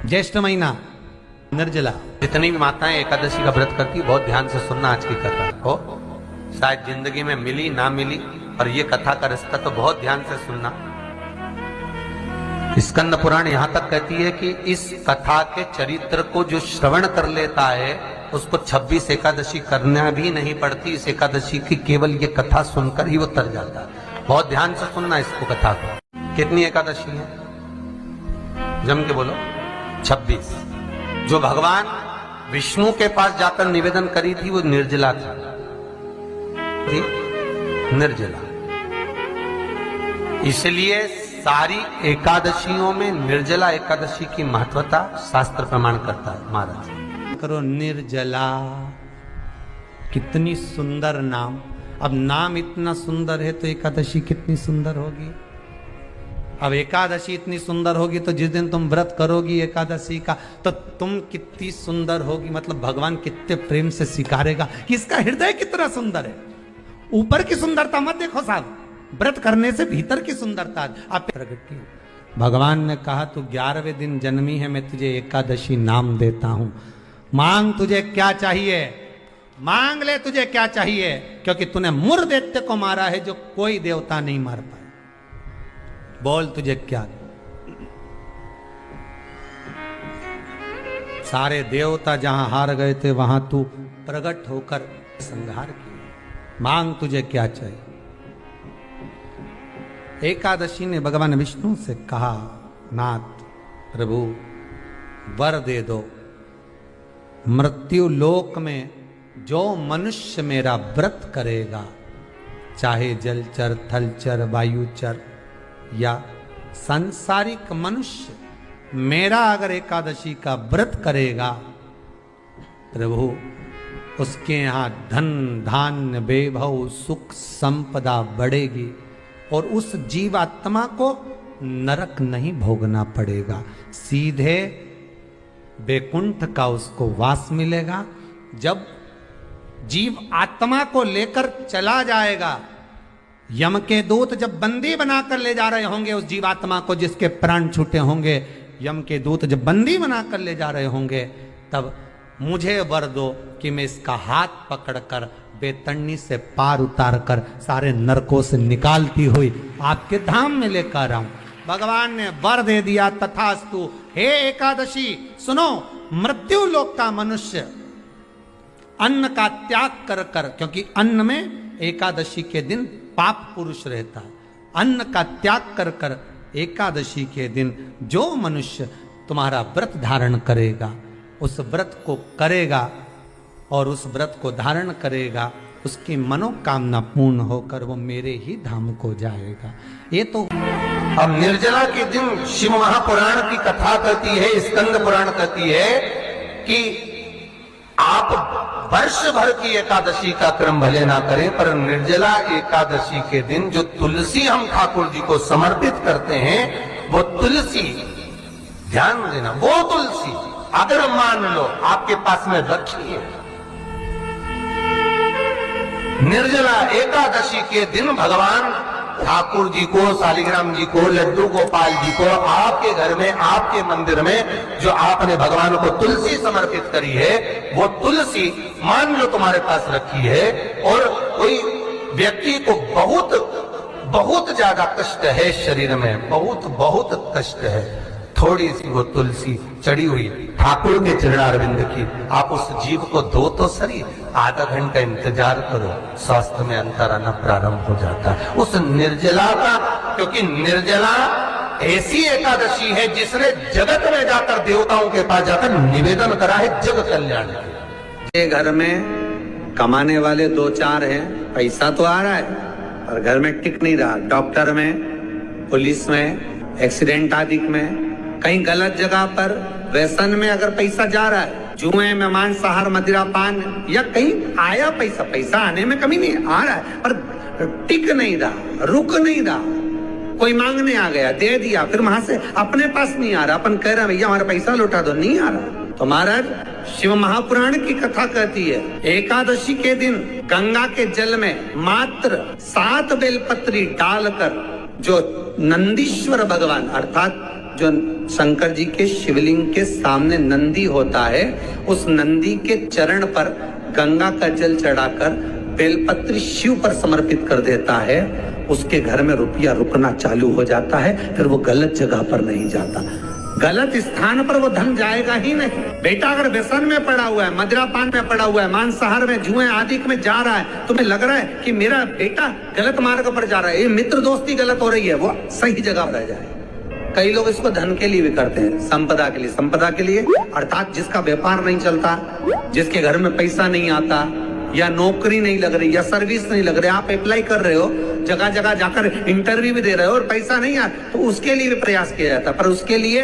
ज्येष्ठ महीना निर्जला। जितनी भी माताएं एकादशी का व्रत करती बहुत ध्यान से सुनना आज की कथा को, शायद जिंदगी में मिली ना मिली, और ये कथा का रिश्ता तो बहुत ध्यान से सुनना। स्कंद पुराण यहां तक कहती है कि इस कथा के चरित्र को जो श्रवण कर लेता है उसको 26 एकादशी करना भी नहीं पड़ती। इस एकादशी की केवल ये कथा सुनकर ही वो तर जाता है। बहुत ध्यान से सुनना इसको, कथा को। कितनी एकादशी है? जम के बोलो। 26। जो भगवान विष्णु के पास जाकर निवेदन करी थी वो निर्जला थी, निर्जला। इसलिए सारी एकादशियों में निर्जला एकादशी की महत्वता शास्त्र प्रमाण करता है। महाराज करो निर्जला, कितनी सुंदर नाम। अब नाम इतना सुंदर है तो एकादशी कितनी सुंदर होगी। अब एकादशी इतनी सुंदर होगी तो जिस दिन तुम व्रत करोगी एकादशी का तो तुम कितनी सुंदर होगी। मतलब भगवान कितने प्रेम से स्वीकारेगा कि इसका हृदय कितना सुंदर है। ऊपर की सुंदरता मत देखो साहब, व्रत करने से भीतर की सुंदरता आप प्रकट की। भगवान ने कहा तू 11वें दिन जन्मी है, मैं तुझे एकादशी नाम देता हूं। मांग तुझे क्या चाहिए, मांग ले तुझे क्या चाहिए, क्योंकि तूने मुर दैत्य को मारा है जो कोई देवता नहीं मार पाए। बोल तुझे क्या। सारे देवता जहां हार गए थे वहां तू प्रकट होकर संहार किया। मांग तुझे क्या चाहिए। एकादशी ने भगवान विष्णु से कहा नाथ प्रभु वर दे दो, मृत्यु लोक में जो मनुष्य मेरा व्रत करेगा, चाहे जलचर थलचर वायुचर या सांसारिक मनुष्य, मेरा अगर एकादशी का व्रत करेगा प्रभु उसके यहां धन धान्य वैभव सुख संपदा बढ़ेगी और उस जीवात्मा को नरक नहीं भोगना पड़ेगा, सीधे वैकुंठ का उसको वास मिलेगा। जब जीव आत्मा को लेकर चला जाएगा, यम के दूत जब बंदी बनाकर ले जा रहे होंगे उस जीवात्मा को जिसके प्राण छूटे होंगे, यम के दूत जब बंदी बनाकर ले जा रहे होंगे, तब मुझे वर दो कि मैं इसका हाथ पकड़कर बेतरनी से पार उतार कर सारे नरकों से निकालती हुई आपके धाम में लेकर आऊं। भगवान ने वर दे दिया, तथास्तु। हे एकादशी सुनो, मृत्यु लोक का मनुष्य अन्न का त्याग कर कर, क्योंकि अन्न में एकादशी के दिन पाप पुरुष रहता है, अन्न का त्याग कर कर एकादशी के दिन जो मनुष्य तुम्हारा व्रत धारण करेगा, उस व्रत को करेगा और उस व्रत को धारण करेगा, उसकी मनोकामना पूर्ण होकर वो मेरे ही धाम को जाएगा। ये तो अब निर्जला के दिन शिव महापुराण की कथा कहती है, स्कंद पुराण कहती है कि आप वर्ष भर की एकादशी का क्रम भले ना करें, पर निर्जला एकादशी के दिन जो तुलसी हम ठाकुर जी को समर्पित करते हैं, वो तुलसी, ध्यान देना, वो तुलसी अगर मान लो आपके पास में रखी है, निर्जला एकादशी के दिन भगवान ठाकुर जी को, शालिग्राम जी को, लड्डू गोपाल जी को, आपके घर में, आपके मंदिर में जो आपने भगवान को तुलसी समर्पित करी है, वो तुलसी मान लो तुम्हारे पास रखी है और कोई व्यक्ति को बहुत ज्यादा कष्ट है, शरीर में बहुत कष्ट है, थोड़ी सी वो तुलसी चढ़ी हुई ठाकुर के चरणारविंद की, आप उस जीव को दो तो सही, आधा घंटा इंतजार करो, स्वास्थ्य में अंतर आना प्रारंभ हो जाता है उस निर्जला का। क्योंकि निर्जला ऐसी एकादशी है जिसने जगत में जाकर देवताओं के पास जाकर निवेदन करा है जग कल्याण के। घर में कमाने वाले 2-4 हैं, पैसा तो आ रहा है और घर में टिक नहीं रहा। डॉक्टर में, पुलिस में, एक्सीडेंट आदि में, कहीं गलत जगह पर व्यसन में अगर पैसा जा रहा है, जुए में, मांसाहार, मदिरा पान, या कहीं आया पैसा आने में कमी नहीं, आ रहा है पर टिक नहीं रहा, रुक नहीं रहा। कोई मांगने आ गया, दे दिया, फिर वहां से अपने पास नहीं आ रहा, अपन कह रहे हैं भैया हमारा पैसा लौटा दो, नहीं आ रहा। तो महाराज शिव महापुराण की कथा कहती है, एकादशी के दिन गंगा के जल में मात्र 7 बेलपत्री डालकर जो नंदीश्वर भगवान अर्थात जो शंकर जी के शिवलिंग के सामने नंदी होता है, उस नंदी के चरण पर गंगा का जल चढ़ाकर बेलपत्र शिव पर समर्पित कर देता है, उसके घर में रुपया रुकना चालू हो जाता है। फिर वो गलत जगह पर नहीं जाता, गलत स्थान पर वो धन जाएगा ही नहीं। बेटा अगर व्यसन में पड़ा हुआ है, मदिरापान में पड़ा हुआ है, मांसाहार में, जुए आदि में जा रहा है, तुम्हें लग रहा है कि मेरा बेटा गलत मार्ग पर जा रहा है, ये मित्र दोस्ती गलत हो रही है, वो सही जगह पर जाए। कई लोग इसको धन के लिए भी करते हैं, संपदा के लिए। संपदा के लिए अर्थात जिसका व्यापार नहीं चलता, जिसके घर में पैसा नहीं आता, या नौकरी नहीं लग रही, या सर्विस नहीं लग रही, आप अप्लाई कर रहे हो, जगह जगह जाकर इंटरव्यू भी दे रहे हो और पैसा नहीं आ, तो उसके लिए भी प्रयास किया जाता। पर उसके लिए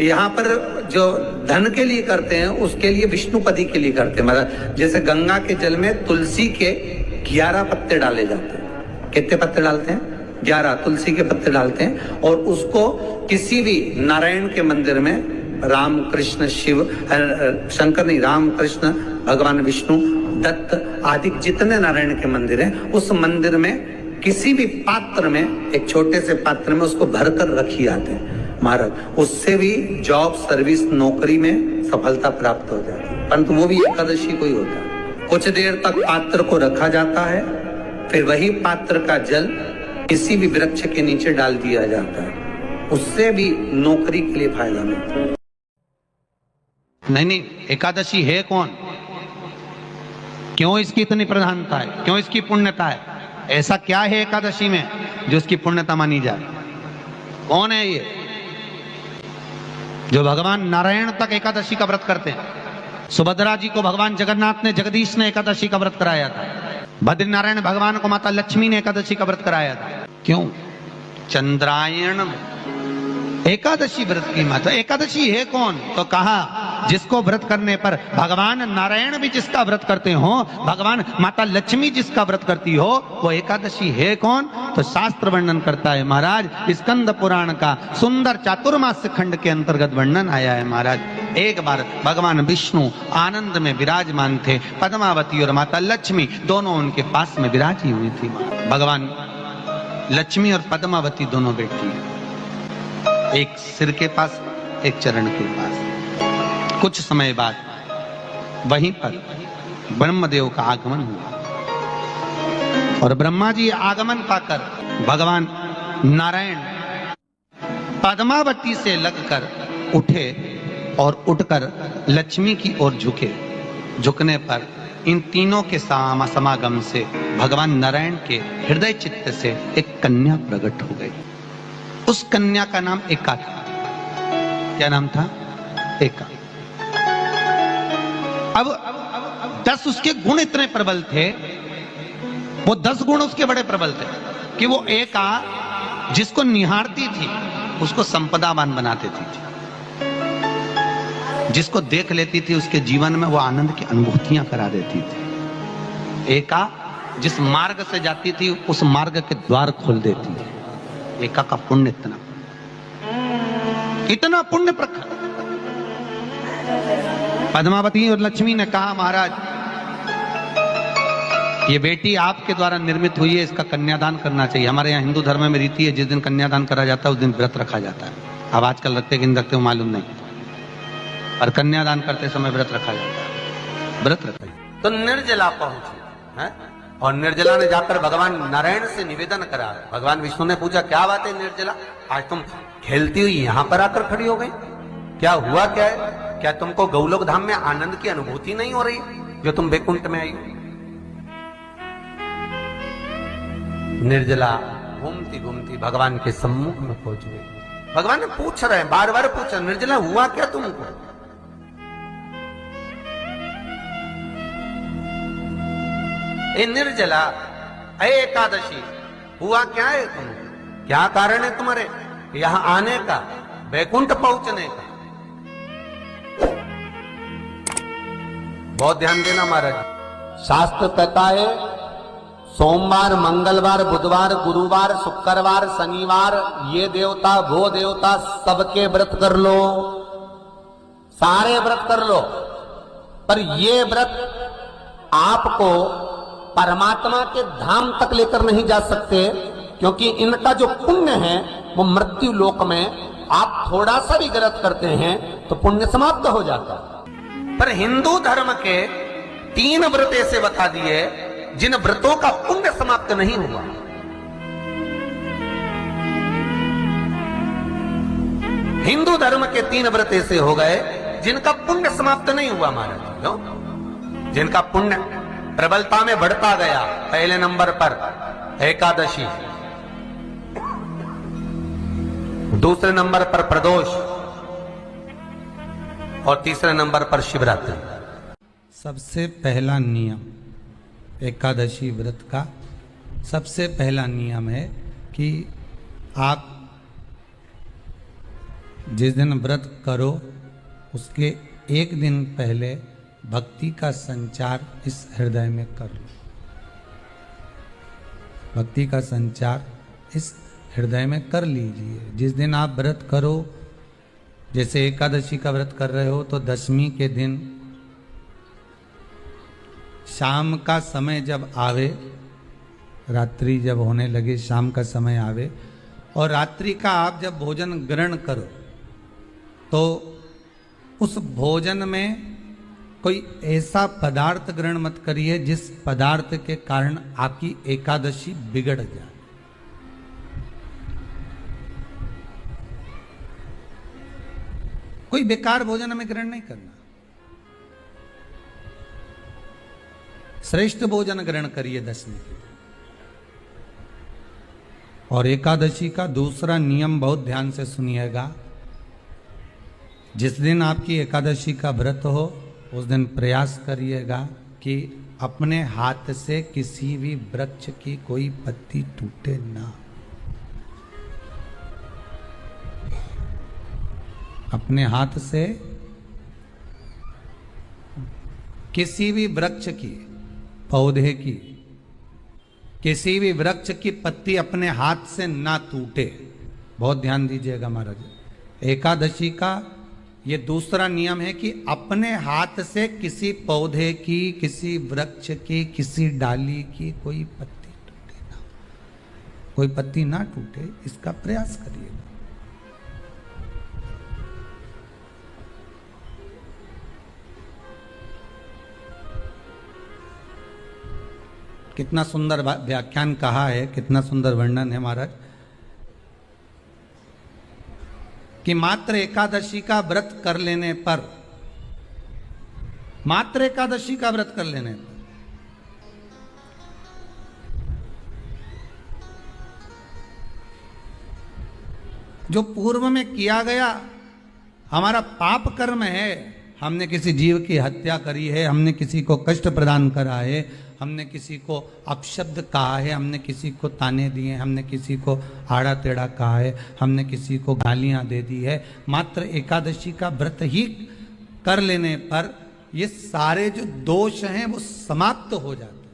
यहाँ पर जो धन के लिए करते हैं, उसके लिए विष्णुपदी के लिए करते हैं। मतलब जैसे गंगा के जल में तुलसी के 11 पत्ते डाले जाते हैं। कितने पत्ते डालते हैं? 11 तुलसी के पत्ते डालते हैं, और उसको किसी भी नारायण के मंदिर में, राम कृष्ण शिव, शंकर नहीं, राम कृष्ण भगवान विष्णु, दत्त आदि जितने नारायण के मंदिर हैं, उस मंदिर में किसी भी पात्र में, एक छोटे से पात्र में उसको भरकर रखी जाते हैं महाराज। उससे भी जॉब, सर्विस, नौकरी में सफलता प्राप्त हो जाती है। परंतु वो भी एकादशी को ही होता है। कुछ देर तक पात्र को रखा जाता है, फिर वही पात्र का जल किसी भी वृक्ष के नीचे डाल दिया जाता है, उससे भी नौकरी के लिए फायदा मिलता है। नहीं, एकादशी है कौन? क्यों इसकी इतनी प्रधानता है? क्यों इसकी पुण्यता है? ऐसा क्या है एकादशी में जो इसकी पुण्यता मानी जाए? कौन है ये जो भगवान नारायण तक एकादशी का व्रत करते हैं? सुभद्रा जी को भगवान जगन्नाथ ने, जगदीश ने एकादशी का व्रत कराया था। बद्रीनारायण भगवान को माता लक्ष्मी ने एकादशी का व्रत कराया था। क्यों? चंद्रायण एकादशी व्रत की माता। एकादशी है कौन? तो कहा जिसको व्रत करने पर भगवान नारायण भी जिसका व्रत करते हो, भगवान माता लक्ष्मी जिसका व्रत करती हो, वो एकादशी है कौन? तो शास्त्र वर्णन करता है महाराज, स्कंद पुराण का सुंदर चातुर्मास्य खंड के अंतर्गत वर्णन आया है महाराज। एक बार भगवान विष्णु आनंद में विराजमान थे, पद्मावती और माता लक्ष्मी दोनों उनके पास में विराजी हुई थी। भगवान लक्ष्मी और पद्मावती दोनों बैठी है, एक सिर के पास, एक चरण के पास। कुछ समय बाद वहीं पर ब्रह्मदेव का आगमन हुआ, और ब्रह्मा जी आगमन पाकर भगवान नारायण पद्मावती से लगकर उठे और उठकर लक्ष्मी की ओर झुके। झुकने पर इन तीनों के समागम से भगवान नारायण के हृदय चित्त से एक कन्या प्रकट हो गई। उस कन्या का नाम एका था। क्या नाम था? एका। अब 10 उसके गुण इतने प्रबल थे, वो 10 गुण उसके बड़े प्रबल थे कि वो एका जिसको निहारती थी उसको संपदावान बना देती थी, जिसको देख लेती थी उसके जीवन में वो आनंद की अनुभूतियां करा देती थी। एका जिस मार्ग से जाती थी उस मार्ग के द्वार खोल देती थी। एका का पुण्य इतना पुण्य प्रखर। पद्मावती और लक्ष्मी ने कहा, महाराज ये बेटी आपके द्वारा निर्मित हुई है, इसका कन्यादान करना चाहिए। हमारे यहाँ हिंदू धर्म में रीति है, जिस दिन कन्यादान करा जाता है उस दिन व्रत रखा जाता है। अब आजकल रखते कि नहीं रखते हो मालूम नहीं, और कन्यादान करते समय व्रत रखा जाता है। व्रत रखा तो निर्जला पहुंची है, और निर्जला ने जाकर भगवान नारायण से निवेदन करा। भगवान विष्णु ने पूछा, क्या बात है निर्जला, आज तुम खेलती हुई यहां पर आकर खड़ी हो गई, क्या हुआ? क्या है? क्या तुमको गौलोक धाम में आनंद की अनुभूति नहीं हो रही जो तुम वैकुंठ में आई हो? निर्जला घूमती घूमती भगवान के सम्मुख में पहुंच गई। भगवान ने पूछ रहे हैं, बार बार पूछा, निर्जला हुआ क्या तुमको? ए निर्जला, ए एकादशी, हुआ क्या है तुम? क्या कारण है तुम्हारे यहां आने का, वैकुंठ पहुंचने का? बहुत ध्यान देना महाराज। शास्त्र कहता है सोमवार, मंगलवार, बुधवार, गुरुवार, शुक्रवार, शनिवार, ये देवता वो देवता सबके व्रत कर लो, सारे व्रत कर लो, पर ये व्रत आपको परमात्मा के धाम तक लेकर नहीं जा सकते, क्योंकि इनका जो पुण्य है वो मृत्यु लोक में आप थोड़ा सा भी गलत करते हैं तो पुण्य समाप्त हो जाता है। पर हिंदू धर्म के 3 व्रत ऐसे बता दिए जिन व्रतों का पुण्य समाप्त नहीं हुआ। हिंदू धर्म के 3 व्रत ऐसे हो गए जिनका पुण्य समाप्त नहीं हुआ महाराज। क्यों? जिनका पुण्य प्रबलता में बढ़ता गया। पहले नंबर पर एकादशी, दूसरे नंबर पर प्रदोष और तीसरे नंबर पर शिवरात्रि। सबसे पहला नियम एकादशी व्रत का सबसे पहला नियम है कि आप जिस दिन व्रत करो उसके एक दिन पहले भक्ति का संचार इस हृदय में कर लो। भक्ति का संचार इस हृदय में कर लीजिए। जिस दिन आप व्रत करो, जैसे एकादशी का व्रत कर रहे हो तो दशमी के दिन शाम का समय जब आवे, रात्रि जब होने लगे, शाम का समय आवे और रात्रि का आप जब भोजन ग्रहण करो तो उस भोजन में कोई ऐसा पदार्थ ग्रहण मत करिए जिस पदार्थ के कारण आपकी एकादशी बिगड़ जाए। कोई बेकार भोजन हमें ग्रहण नहीं करना। श्रेष्ठ भोजन ग्रहण करिए दशमी के। और एकादशी का दूसरा नियम बहुत ध्यान से सुनिएगा। जिस दिन आपकी एकादशी का व्रत हो उस दिन प्रयास करिएगा कि अपने हाथ से किसी भी वृक्ष की कोई पत्ती टूटे ना। अपने हाथ से किसी भी वृक्ष की, पौधे की, किसी भी वृक्ष की पत्ती अपने हाथ से ना टूटे। बहुत ध्यान दीजिएगा महाराज। एकादशी का ये दूसरा नियम है कि अपने हाथ से किसी पौधे की, किसी वृक्ष की, किसी डाली की कोई पत्ती टूटे ना, कोई पत्ती ना टूटे, इसका प्रयास करिएगा। कितना सुंदर व्याख्यान कहा है, कितना सुंदर वर्णन है महाराज कि मात्र एकादशी का व्रत कर लेने पर, मात्र एकादशी का व्रत कर लेने पर जो पूर्व में किया गया हमारा पाप कर्म है, हमने किसी जीव की हत्या करी है, हमने किसी को कष्ट प्रदान करा है, हमने किसी को अपशब्द कहा है, हमने किसी को ताने दिए, हमने किसी को आड़ा टेढ़ा कहा है, हमने किसी को गालियां दे दी है, मात्र एकादशी का व्रत ही कर लेने पर ये सारे जो दोष हैं वो समाप्त हो जाते हैं।